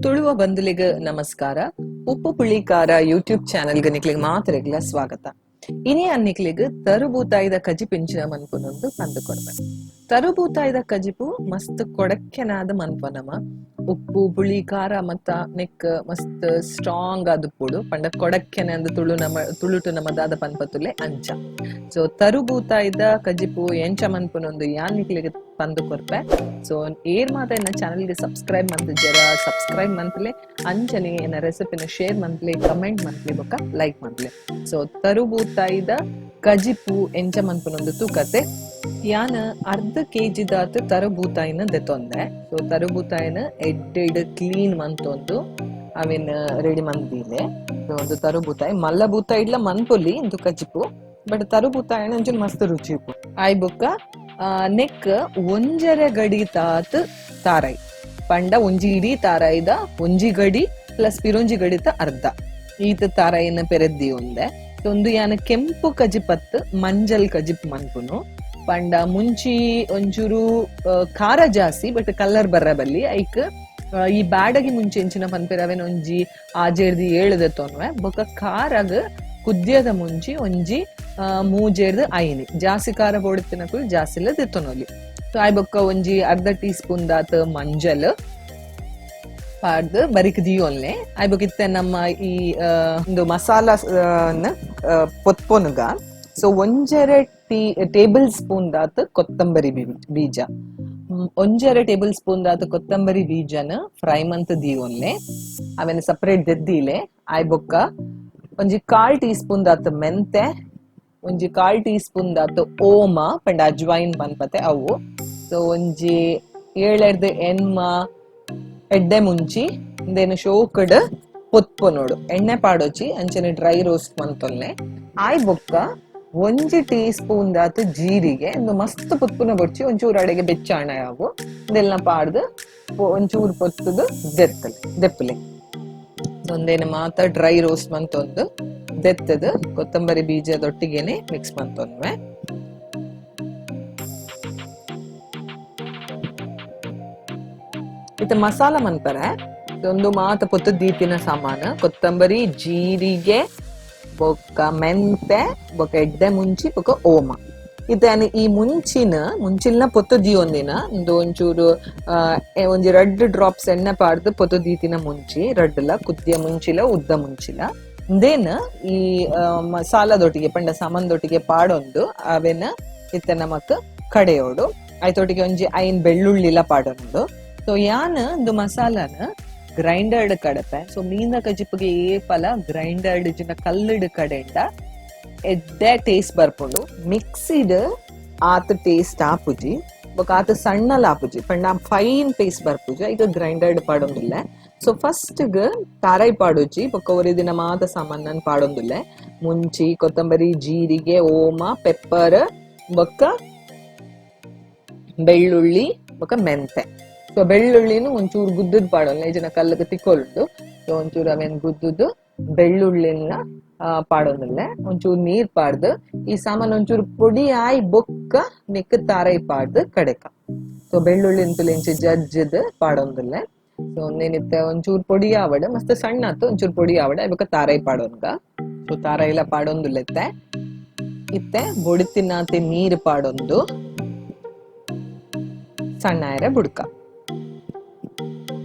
ತುಳುವ ಬಂಧುಲಿಗೆ ನಮಸ್ಕಾರ. ಉಪ್ಪು ಪುಳಿ ಖಾರ ಯೂಟ್ಯೂಬ್ ಚಾನೆಲ್ಗೆ ನಿಕ್ಲಿಗೆ ಮಾತ್ರೆಗ್ಲ ಸ್ವಾಗತ. ಇನಿ ಅನ್ನಿಕ್ಲಿಗೆ ತರುಬೂತಾಯ್ದ ಕಜಿಪು ಇಂಚಿನ ಮನ್ಪುನೊಂದು ಪಂದು ಕೊಡ್ಬೇಕು. ತರುಬೂತಾಯ್ದ ಕಜಿಪು ಮಸ್ತ್ ಕೊಡಕ್ಕೆನಾದ ಮನ್ಪನಮ. ಉಪ್ಪು ಪುಳಿ ಖಾರ ಮತ್ತ ನೆಕ್ ಮಸ್ತ್ ಸ್ಟ್ರಾಂಗ್ ಆದುಪ್ಪುಡು ಪಂಡ ಕೊಡಕ್ಕೆನೆ ಅಂದು ತುಳುಟು ನಮದಾದ ಪನ್ಪತುಲೆ ಅಂಚ. ಸೊ ತರುಬೂತಾಯ್ದ ಕಜಿಪು ಎಂಚ ಮನ್ಪುನೊಂದು ಯಾನ್ ನಿಕ್ಲಿಗೆ ಪಂದು ಕೊರ್ಪೆ. ಸೊ ಏರ್ ಮಾತ ಎನ್ನ ಚಾನಲ್ಗೆ ಸಬ್ಸ್ಕ್ರೈಬ್ ಸಬ್ಸ್ಕ್ರೈಬ್ ಮಂತ್ಲೆ ಅಂಚನೆ ಎನ್ನ ರೆಸಿಪಿನ ಶೇರ್ ಮಂತ್ಲೆ ಕಮೆಂಟ್ ಮಂತ್ಲೆ ಬೊಕ್ಕ ಲೈಕ್ ಮಂತ್ಲೆ. ಸೊ ತರುಬೂತಾಯ್ದ ಕಜಿಪು ಎಂಚ ಮನ್ಪುನೊಂದು ತೂಕತೆ ಯಾನ್ ಅರ್ಧ kg ದಾತ್ ತರುಬೂತಾಯಿನ ದೆತೊಂದೆ. ಸೊ ತರುಬೂತಾಯಿನ ಎಡ್ಡೆಡ್ ಕ್ಲೀನ್ ಮಂತೊಂದು ಅವಿನ ರೆಡಿ ಮಂದಿಲೆ. ಒಂದು ತರುಬೂತಾಯಿ ಮಲ್ಲ ಬೂತಾಯಿಡ್ಲ ಮನ್ಪೊಲಿ ಇಂದು ಕಜಿಪು ಬಟ್ ತರುಬೂತಾಯಿನ ಒಂಚೂರು ಮಸ್ತ್ ರುಚಿ ಉಪ್ಪು ಆಯ್ ಬೊಕ್ಕ ನೆಕ್ ಒಂಜರೆ ಗಡಿ ತಾತ್ ತಾರಾಯಿ ಪಂಡ ಒಂಜಿ ಇಡೀ ತಾರಾಯಿದ ಒಂಜಿ ಗಡಿ ಪ್ಲಸ್ ಪಿರೊಂಜಿ ಗಡಿತ ಅರ್ಧ ಈತ ತಾರಾಯಿನ ಪೆರೆದ್ದಿ ಒಂದೆ. ಒಂದು ಯಾನ ಕೆಂಪು ಕಜಿಪತ್ ಮಂಜಲ್ ಕಜಿಪ್ ಮನ್ಪುನು ಪಂಡ ಮುಂಚಿ ಒಂಚೂರು ಖಾರ ಜಾಸ್ತಿ ಬಟ್ ಕಲರ್ ಬರ್ರಬಲ್ಲಿ ಐಕ್ ಈ ಬ್ಯಾಡಗಿ ಮುಂಚೆ ಎಂಚಿನ ಪನ್ಪೆರವೆನ ಒಂಜಿ ಆಜೇರ್ದಿ ಏಳದತ್ತೊನ್ವೆ ಬೊಕ್ಕ ಖಾರಗ್ ಕುದ್ಯದ ಮುಂಚಿ ಒಂಜಿ ಮೂಜೇರ್ದು ಐನಿ ಜಾಸ್ತಿ ಖಾರ ಬೋಡುತ್ತಿನಕುಲ್ ಜಾಸ್ತಿ ಇಲ್ಲ ದೆತ್ತೊನೊಲಿ. ಸೊ ಆಯ್ ಬೊಕ್ಕ ಒಂಜಿ ಅರ್ಧ ಟೀ ಸ್ಪೂನ್ ದಾತ್ ಮಂಜಲ್ ಪಾಡ್ದು ಬರಿಕ್ ದಿಯೋಲ್ನೆ ಆಯ್ ಬೊಕ್ಕ ಇತ್ತೆ ನಮ್ಮ ಈ ಒಂದು ಮಸಾಲ ಪೊತ್ಪೊನುಗ. ಸೊ ಒಂಜರೆ ಟೇಬಲ್ ಸ್ಪೂನ್ ದಾತ್ ಕೊತ್ತಂಬರಿ ಬೀಜ ಒಂಜರೆ ಟೇಬಲ್ ಸ್ಪೂನ್ ದಾತ್ ಕೊತ್ತಂಬರಿ ಬೀಜನ ಫ್ರೈ ಮಂತ್ ದಿಯೋನ್ಲೆ ಅವೆನ ಸಪರೇಟ್ ದೆದ್ದಿಲೆ. ಆಯ್ ಬೊಕ್ಕ ಒಂಜಿ 1/4 ಟೀ ಸ್ಪೂನ್ ದಾತ್ ಮೆಂತೆ ಒಂಜಿ 1/4 ಟೀ ಸ್ಪೂನ್ ದಾತ್ ಓಮ ಪಂಡ ಅಜ್ವೈನ್ ಪನ್ಪತೆ ಅವು. ಸೊ ಒಂಜಿ 7 ಎನ್ಮ ಎಡ್ಡೆ ಮುಂಚಿ ಇಂದೇನು ಶೋಕಡ್ ಪೊತ್ಪೊನೋಡು ಎಣ್ಣೆ ಪಾಡೋಚಿ ಅಂಚನೆ ಡ್ರೈ ರೋಸ್ಟ್ ಮಂತೊಲ್ಲೆ. ಆಯ್ ಬೊಕ್ಕ ಒಂಜಿ ಟೀ ಸ್ಪೂನ್ ದಾತ್ ಜೀರಿಗೆ ಒಂದು ಮಸ್ತ್ ಪೊತ್ಪುನ ಬೊಡ್ಚಿ ಒಂಚೂರು ಅಡೆಗೆ ಬೆಚ್ಚಾಣ ಯಾವು ಇದೆಲ್ಲ ಪಾಡ್ದು ಒಂಚೂರು ಪೊತ್ತುದು ದೆಪ್ಪಲೆ ಒಂದೇನು ಮಾತ ಡ್ರೈ ರೋಸ್ಟ್ ಮಂತೊಂದು ದೆತ್ತದು ಕೊತ್ತಂಬರಿ ಬೀಜದೊಟ್ಟಿಗೆನೆ ಮಿಕ್ಸ್ ಮಂತೊನ್ವೆ. ಇತ್ತ ಮಸಾಲ ಮನ್ಪರೆ ಒಂದು ಮಾತ ಪೊತ್ತು ದೀತಿನ ಸಾಮಾನ ಕೊತ್ತಂಬರಿ ಜೀರಿಗೆ ಬೊಕ್ಕ ಮೆಂತೆ ಬೊಕ್ಕ ಎಡ್ಡೆ ಮುಂಚಿ ಬೊಕ್ಕ ಓಮ ಇದೇನು ಈ ಮುಂಚಿಲ್ನ ಪೊತ್ತು ದಿಯೊಂದಿನ ಒಂದು ಒಂಚೂರು ಒಂಜಿ 2 ಡ್ರಾಪ್ಸ್ ಎಣ್ಣೆ ಪಾಡ್ದು ಪೊತ್ತು ದೀತಿನ ಮುಂಚಿ ರಡ್ಡಲ ಕುದ್ದಿಯ ಮುಂಚಿಲ ಉದ್ದ ಮುಂಚಿಲ ಇಂದೇನು ಈ ಮಸಾಲದೊಟ್ಟಿಗೆ ಪಂಡ ಸಾಮಾನ್ದೊಟ್ಟಿಗೆ ಪಾಡೊಂದು ಅವೆನ ಇತ್ತ ನಮಕ್ ಕಡೆಯೋಡು ಆಯ್ತೊಟ್ಟಿಗೆ ಒಂಜಿ 5 ಬೆಳ್ಳುಳ್ಳಿಲ ಪಾಡೊಂದು. ಸೊ ಯಾನ್ ಒಂದು ಮಸಾಲಾನ ಗ್ರೈಂಡರ್ಡ್ ಕಡಪೆ. ಸೊ ಮೀನ ಕಜಿಪ್ಗೆ ಏಪಲ ಗ್ರೈಂಡರ್ಡ್ ಜಿನ ಕಲ್ಲಡ್ ಕಡೆಂಡ ಎಡ್ಡೆ ಟೇಸ್ಟ್ ಬರ್ಪುಂಡು ಮಿಕ್ಸಿಡ್ ಆತ ಟೇಸ್ಟ್ ಆಪುಜಿ ಬೊಕ ಆತ ಸಣ್ಣಲ ಆಪುಜಿ ಪಂಡ ಫೈನ್ ಪೇಸ್ಟ್ ಬರ್ಪುಜಿ ಈಗ ಗ್ರೈಂಡರ್ಡ್ ಪಾಡೊಂದಿಲ್ಲ. ಸೊ ಫಸ್ಟ್ ತಾರಾಯಿ ಪಾಡೋಜಿ ಬೊಕ್ಕ ಒರಿದಿನ ಮಾತ ಸಾಮಾನ್ ಪಾಡೊಂದಿಲ್ಲ ಮುಂಚಿ ಕೊತ್ತಂಬರಿ ಜೀರಿಗೆ ಓಮ ಪೆಪ್ಪರ್ ಬೊಕ್ಕ ಬೆಳ್ಳುಳ್ಳಿ ಬೊಕ್ಕ ಮೆಂತೆ. ಸೊ ಬೆಳ್ಳುಳ್ಳಿನೂ ಒಂಚೂರು ಗುದ್ದದ್ ಪಾಡೋಲ್ಲ ಈಜಿನ ಕಲ್ಲಗ ತಿಕ್ಕೊಳ್ದು. ಸೊ ಒಂಚೂರು ಅವೇನ್ ಗುದ್ದುದು ಬೆಳ್ಳುಳ್ಳಿನ ಪಾಡೋದಿಲ್ಲ ಒಂಚೂರು ನೀರ್ ಪಾಡ್ದು ಈ ಸಾಮಾನು ಒಂಚೂರು ಪೊಡಿ ಆಯ್ ಬೊಕ್ಕ ನೆಕ್ ತಾರಾಯಿ ಪಾಡ್ದು ಕಡೆಕ. ಸೊ ಬೆಳ್ಳುಳ್ಳಿ ಅಂತೂ ಎಂಚ ಜಜ್ಜದ್ ಪಾಡೋದಿಲ್ಲ. ಸೊ ಒಂದೇನಿತ್ತೆ ಒಂಚೂರು ಪೊಡಿ ಆವಡ ಮಸ್ತ್ ಸಣ್ಣ ಆತು ಒಂಚೂರು ಪೊಡಿ ಆವಡ ಬೊಕ್ಕ ತಾರಾಯಿ ಪಾಡೋನ್ಗ. ಸೊ ತಾರಾಯಿಲ ಪಾಡೊಂದಿಲ್ಲ ಇತ್ತೆ ಬೊಡಿತಿನಾತೆ ನೀರ್ ಪಾಡೊಂದು ಸಣ್ಣ ಎರೆ ಬುಡ್ಕ.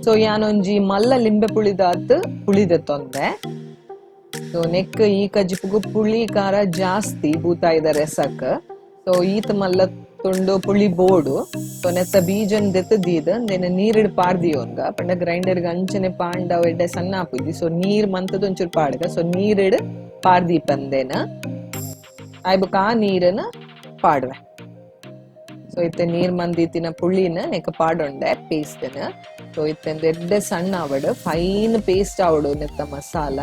ಸೊ ಯಾನೊಂಜಿ ಮಲ್ಲ ಲಿಂಬೆ ಪುಳಿದಾತ್ ಪುಳಿದೆತ್ತೊಂದೆ. ಸೊ ನೆಕ್ ಈ ಕಜಿಪುಗು ಪುಳಿ ಖಾರ ಜಾಸ್ತಿ ಬೂತಾಯ್ದ ರೆಸಕ್. ಸೊ ಈತ ಮಲ್ಲ ತುಂಡು ಪುಳಿ ಬೋಡು. ಸೊ ನೆತ್ತ ಬೀಜನ್ ದೆತ್ತ ದೀದ ನೆನ ನೀರಿಡ್ ಪಾರ್ದಿಯೋನ್ಗ ಪಂಡ ಗ್ರೈಂಡರ್ಗೆ ಅಂಚನೆ ಪಾಂಡ ಎಡ್ಡೆ ಸಣ್ಣ ಹಾಪುಜಿ. ಸೊ ನೀರ್ ಮಂತದ ಒಂಚೂರು ಪಾಡ್ಗ. ಸೊ ನೀರಿಡ್ ಪಾರ್ದಿ ಪಂದೇನ ಆಯ್ಬಕ್ ಆ ನೀರನ್ನ ಪಾಡ್ವೆ. ಸೊ ಇತ್ತೆ ನೀರ್ ಮಂದಿತಿನ ಪುಳಿನ ನೆಕ್ ಪಾಡೊಂಡೆ ಪೇಸ್ಟ್ನ. ಸೊ ಇತ್ತೆಂದು ಎಡ್ಡೆ ಸಣ್ಣ ಆವಡು ಫೈನ್ ಪೇಸ್ಟ್ ಆವಡು ನೆತ್ತ ಮಸಾಲ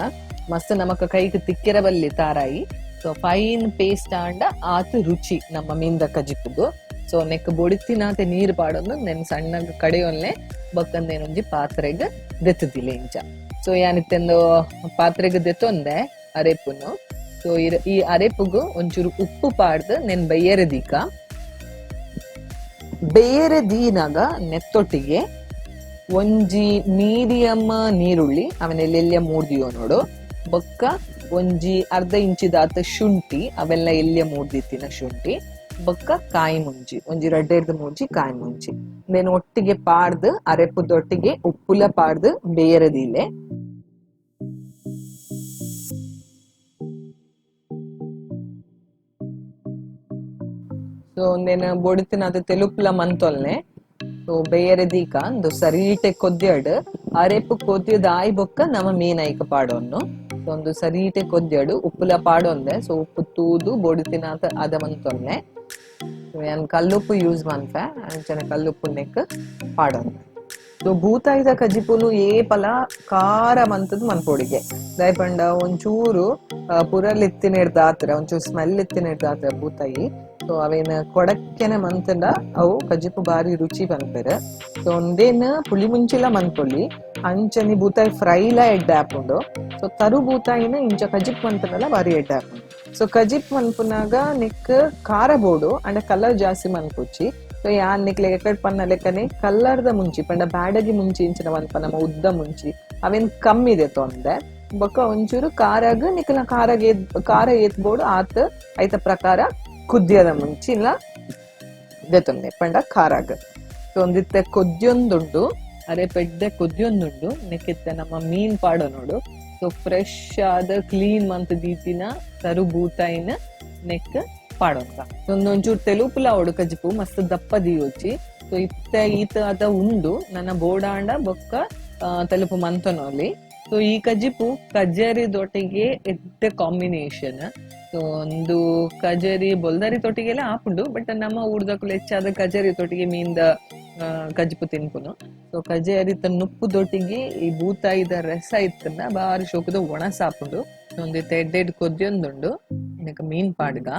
ಮಸ್ತ್ ನಮಕ್ ಕೈಗೆ ತಿಕ್ಕಿರ ಬಲ್ಲಿ ತಾರಾಯಿ. ಸೊ ಫೈನ್ ಪೇಸ್ಟ್ ಆಂಡ ಆತ ರುಚಿ ನಮ್ಮ ಮೀನ್ದ ಕಜಿಪುಗು. ಸೊ ನೆಕ್ ಬೊಡಿತಿನಾತೆ ನೀರ್ ಪಾಡೊಂದು ನೆನ್ ಸಣ್ಣಗ್ ಕಡೆಯೊನ್ನೆ ಬೊಕ್ಕಂದೇನೊಂಜಿ ಪಾತ್ರೆಗ್ ದೆತ್ತದಿಲ್ಲ ಇಂಚ. ಸೊ ಯಾನಿತ್ತೆಂದು ಪಾತ್ರೆಗ್ ದೆತ್ತೊಂದೆ ಅರೆಪುನು. ಸೊ ಈ ಅರೆಪುಗು ಒಂಚೂರು ಉಪ್ಪು ಪಾಡ್ದು ನೆನ್ ಬೇರೆ ದೀನಾಗ ನೆತ್ತೊಟ್ಟಿಗೆ ಒಂಜಿ ಮೀಡಿಯಮ್ ನೀರುಳ್ಳಿ ಅವನೆಲ್ಲ ಮೂರ್ದಿಯೋ ನೋಡು. ಬೊಕ್ಕ ಒಂಜಿ ಅರ್ಧ ಇಂಚಿದಾತ ಶುಂಠಿ ಅವೆಲ್ಲ ಎಲ್ಯ ಮೂರ್ದಿತ್ತಿನ ಶುಂಠಿ. ಬೊಕ್ಕ ಕಾಯಿ ಮುಂಜಿ ಒಂಜಿ 2-3 ಕಾಯಿ ಮುಂಜಿ ದೆನ್ ಒಟ್ಟಿಗೆ ಪಾಡ್ದು ಅರೆಪುದೊಟ್ಟಿಗೆ ಉಪ್ಪುಲ ಪಾಡ್ದು ಬೇಯರದಿಲೆ. ಸೊ ಒಂದೇನು ಬೊಡಿತಿನ ಅದು ತೆಲುಪುಲ ಮಂತೊಲ್ನೆ. ಸೊ ಬೇಯರದೀಕ ಒಂದು ಸರೀಟೆ ಕೊದ್ಯಡ್ ಅರೆಪು ಕೊದ್ಯದಾಯಿ ಬೊಕ್ಕ ನಮ್ಮ ಮೀನ್ ಐಕ ಪಾಡೊನ್ನು. ಸೊ ಒಂದು ಸರೀಟೆ ಕೊದ್ಯಡು ಉಪ್ಪುಲ ಪಾಡೊಂದೆ. ಸೊ ಉಪ್ಪು ತೂದು ಬೊಡಿತಿನ ಅದ ಮಂತೊಲ್ನೆ. ಯಾನ್ ಕಲ್ಲುಪ್ಪು ಯೂಸ್ ಮನ್ಪೆ ಅಂಚನೆ ಕಲ್ಲುಪ್ಪು ನೆಕ್ ಪಾಡೊಂದೆ. ಸೊ ಬೂತಾಯಿದ ಕಜಿಪುನು ಏಪಲ ಖಾರ ಮಂತದ್ ಮನ್ಪೊಡಿಗೆ ದಯಪಂಡ ಒಂಚೂರು ಪುರಲ್ ಎತ್ತಿನಿಡ್ದಾತ್ರ ಒಂಚೂರು ಸ್ಮೆಲ್ ಎತ್ತಿನಿಡ್ದಾತ್ರ ಬೂತಾಯಿ. ಸೊ ಅವೇನ ಕೊಡಕ್ಕೆನೆ ಮಂತಂಡ ಅವು ಕಜಿಪು ಬಾರಿ ರುಚಿ ಬಂದ್ಪೆರ್. ಸೊ ಒಂದೇನ್ ಪುಳಿ ಮುಂಚಿಲ ಮನ್ಪೊಲಿ ಅಂಚನಿ ಬೂತಾಯಿ ಫ್ರೈಲ ಎಡ್ಡೆ ಹಾಪುಂಡು. ಸೊ ತರು ಬೂತಾಯಿನ ಇಂಚ ಕಜಿಪ್ ಮಂತನಲ ಬಾರಿ ಎಡ್ಡೆ ಹಾಪುಂಡು. ಸೊ ಕಜಿಪ್ ಮನ್ಪುನಾಗ ನಿಕ್ ಖಾರ ಬೋಡು ಅಂಡ್ ಕಲರ್ ಜಾಸ್ತಿ ಮನ್ಪುಚ್ಚಿ. ಸೊ ಯಾನ್ ನಿಕ್ಲೆ ಎಕಡ್ ಪನ್ನ ಲೆಕ್ಕನೆ ಕಲ್ಲರ್ದ ಮುಂಚಿ ಪಂಡ ಬ್ಯಾಡಗಿ ಮುಂಚಿ ಇಂಚಿನ ಮನ್ಪ ನಮ್ಮ ಉದ್ದ ಮುಂಚಿ ಅವೇನ್ ಕಮ್ಮಿ ಇದೆ ತೊಂದೆ. ಬೊಕ್ಕ ಒಂಚೂರು ಖಾರಾಗ ನಿಕ್ಲ ಖಾರ ಎತ್ಬೋಡು ಆತ ಐತ ಪ್ರಕಾರ ಕುದ್ಯದ ಮುಂಚಿ ಇಲ್ಲ ದೆತೊಂದೆ ಪಂಡ ಖಾರಾಗ. ಸೊ ಒಂದಿತ್ತೆ ಕೊದ್ಯೊಂದುಂಡು ಅರೆ ಪೆಡ್ಡೆ ಕೊದ್ಯೊಂದುಂಡು ನೆಕ್ಕಿತ್ತೆ ನಮ್ಮ ಮೀನ್ ಪಾಡೋ ನೋಡು. ಸೊ ಫ್ರೆಶ್ ಆದ ಕ್ಲೀನ್ ಮಂತ್ ದೀತಿನ ತರು ಬೂತಾಯಿನ ನೆಕ್ ಪಾಡೋಂಗ ಒಂದೊಂಚೂರು ತೆಲುಪುಲ ಒಡು ಕಜಿಪು ಮಸ್ತ್ ದಪ್ಪ ದಿಯೋಚಿ. ಸೊ ಈತ ಅದ ಉಂಡು ನನ್ನ ಬೋಡಾಂಡ ಬೊಕ್ಕ ತೆಲುಪು ಮಂತನೋಲಿ. ಸೊ ಈ ಕಜಿಪು ಕಜರಿದೊಟ್ಟಿಗೆ ಎಡ್ಡೆ ಕಾಂಬಿನೇಷನ್. ಸೊ ಒಂದು ಕಜರಿ ಬೊಲ್ದರಿ ತೊಟ್ಟಿಗೆಲ್ಲ ಹಾಪುಂಡು ಬಟ್ ನಮ್ಮ ಊರ್ದಕ್ಕೂ ಹೆಚ್ಚಾದ ಕಜರಿ ತೊಟ್ಟಿಗೆ ಮೀನ್ದ ಕಜಿಪು ತಿನ್ಪುನು. ಸೊ ಕಜರಿತ ನುಪ್ಪುದೊಟ್ಟಿಗೆ ಈ ಬೂತಾಯಿದ ರಸ ಇತ್ತನ್ನ ಬಾರಿ ಶೋಕದ ಒಣಸಾಪುಂಡು. ಒಂದಿತ್ತ ಎಡ್ಡೆಡ್ ಕೊದ್ಯೊಂದುಂಡು ಇದಕ್ಕೆ ಮೀನ್ ಪಾಡ್ಗ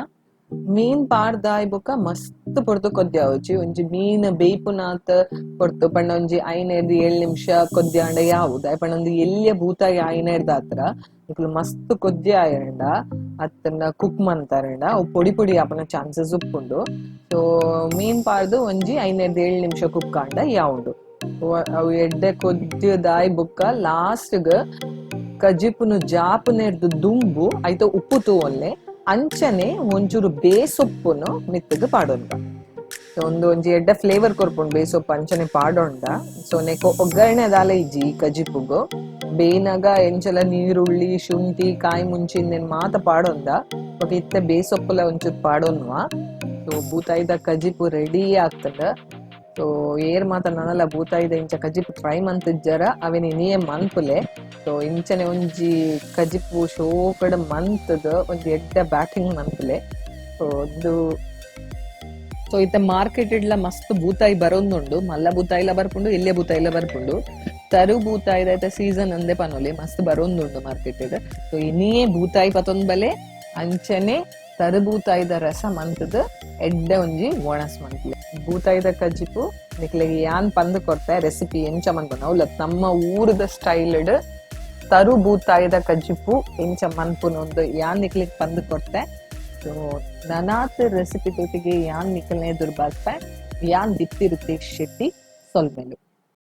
ಮೀನ್ ಪಾಡ್ದಾಯ್ ಬೊಕ್ಕ ಮಸ್ತ್ ಪೊರ್ತು ಕೊದ್ಯಾವುಜಿ. ಒಂಜಿ ಮೀನ್ ಬೇಯ್ಪುನಾತ್ ಪೊರ್ತು ಪಂಡ ಒಂಜಿ 5-7 ನಿಮಿಷ ಕೊದ್ಯಾಂಡ ಯಾವುದು ಪಂಡ ಒಂದು ಎಲ್ಯ ಬೂತಾಯಿ 5-7 ಇಕ್ಲು ಮಸ್ತ್ ಕೊದ್ಯ ಆಯಂಡ ಅತ್ತನ್ನ ಕುಕ್ ಮಂತಾರಂಡ ಅವು ಪೊಡಿ ಪೊಡಿ ಆಪನ ಚಾನ್ಸಸ್ ಉಪ್ಪುಂಡು. ಸೊ ಮೀನ್ ಪಾಡ್ದು ಒಂಜಿ 5-7 ನಿಮಿಷ ಕುಕ್ ಕಾಂಡ ಯಾವುದು ಅವು ಎಡ್ಡೆ ಕೊದ್ಯದಾಯ್ ಬೊಕ್ಕ ಲಾಸ್ಟ್ಗ್ ಕಜಿಪುನು ಜಾಪುನೆರ್ದು ದುಂಬು ಐತ ಉಪ್ಪು ತೂವೊಲ್ಲೆ ಅಂಚನೆ ಒಂಚೂರು ಬೇಸೊಪ್ಪುನು ಮಿತ್ತಗ್ ಪಾಡೊಂಡ. ಒಂಜಿ ಎಡ್ಡ ಫ್ಲೇವರ್ ಕೊರ್ಪುಂಡು ಬೇಸೊಪ್ಪು ಅಂಚನೆ ಪಾಡೊಂಡ. ಸೊ ನೆಕ್ ಒಗ್ಗರಣೆ ಅದಾಲ ಇಜ್ಜಿ ಕಜಿಪುಗು ಬೇನಾಗ ಎಂಚಲ ನೀರುಳ್ಳಿ ಶುಂಠಿ ಕಾಯಿ ಮುಂಚಿಂದೆನ್ ಮಾತ ಪಾಡೊಂದ ಬಟ್ ಇತ್ತೆ ಬೇಸೊಪ್ಪುಲ ಒಂಚೂರು ಪಾಡೊನ್ವ. ಸೊ ಬೂತಾಯಿದ ಕಜಿಪು ರೆಡಿ ಆಗ್ತದ. ಸೊ ಏರ್ ಮಾತ ನನಲ ಬೂತಾಯಿದ ಇಂಚ ಕಜಿಪು ಟ್ರೈ ಮಂತಿಜ್ಜರ ಅವೆನ್ ಇನಿಯೇ ಮನ್ಪುಲೆ. ಸೊ ಇಂಚನೆ ಒಂಜಿ ಕಜಿಪು ಶೋಕಡ್ ಮಂತದ ಒಂಜಿ ಎಡ್ಡ ಬ್ಯಾಟಿಂಗ್ ಮನ್ಪುಲೆ. ಸೊ ಅದು ಸೊ ಇತ್ತ ಮಾರ್ಕೆಟ್ ಇಡ್ಲ ಮಸ್ತ್ ಬೂತಾಯಿ ಬರೋಂದುಂಡು. ಮಲ್ಲ ಬೂತಾಯಿಲ ಬರ್ಪುಂಡು ಎಲ್ಯ ಬೂತಾಯಿಲ ಬರ್ಪುಂಡು. ತರು ಬೂತಾಯಿದ ಐತ ಸೀಸನ್ ಅಂದೆ ಪನೊಲಿ ಮಸ್ತ್ ಬರೋಂದುಂಡು ಮಾರ್ಕೆಟ್ ಇಡ್. ಸೊ ಇನಿಯೇ ಬೂತಾಯಿ ಪತೊಂದ್ ಬಲೆ ಅಂಚನೆ ತರು ಬೂತಾಯಿದ ರಸ ಮಂತದ ಎಡ್ಡೆ ಒಂಜಿ ಒಣಸ್ ಮನ್ಪುಲೆ. ಬೂತಾಯಿದ ಕಜಿಪು ನಿಕ್ಲೆಗ್ ಯಾನ್ ಪಂದ್ ಕೊಡ್ತೆ ರೆಸಿಪಿ ಎಂಚ ಮನ್ಪುನ ಅವ್ಲ ನಮ್ಮ ಊರದ ಸ್ಟೈಲ್ಡ್ ತರು ಬೂತಾಯಿದ ಕಜಿಪು ಎಂಚ ಮನ್ಪುನೊಂದು ಯಾನ್ ನಿಕ್ಲೆಗ್ ಪಂದ್ ಕೊಡ್ತೆ. ಸೊ ನನಾತ್ ರೆಸಿಪಿ ತೊಟ್ಟಿಗೆ ಯಾನ್ ನಿಕಲ್ನೆ ದುರ್ಬಾಗ್ಪೆ ಯಾನ್ ದಿಪ್ತಿ ರುತೇಶ್ ಶೆಟ್ಟಿ ಸೊಲ್ಮೆಲು.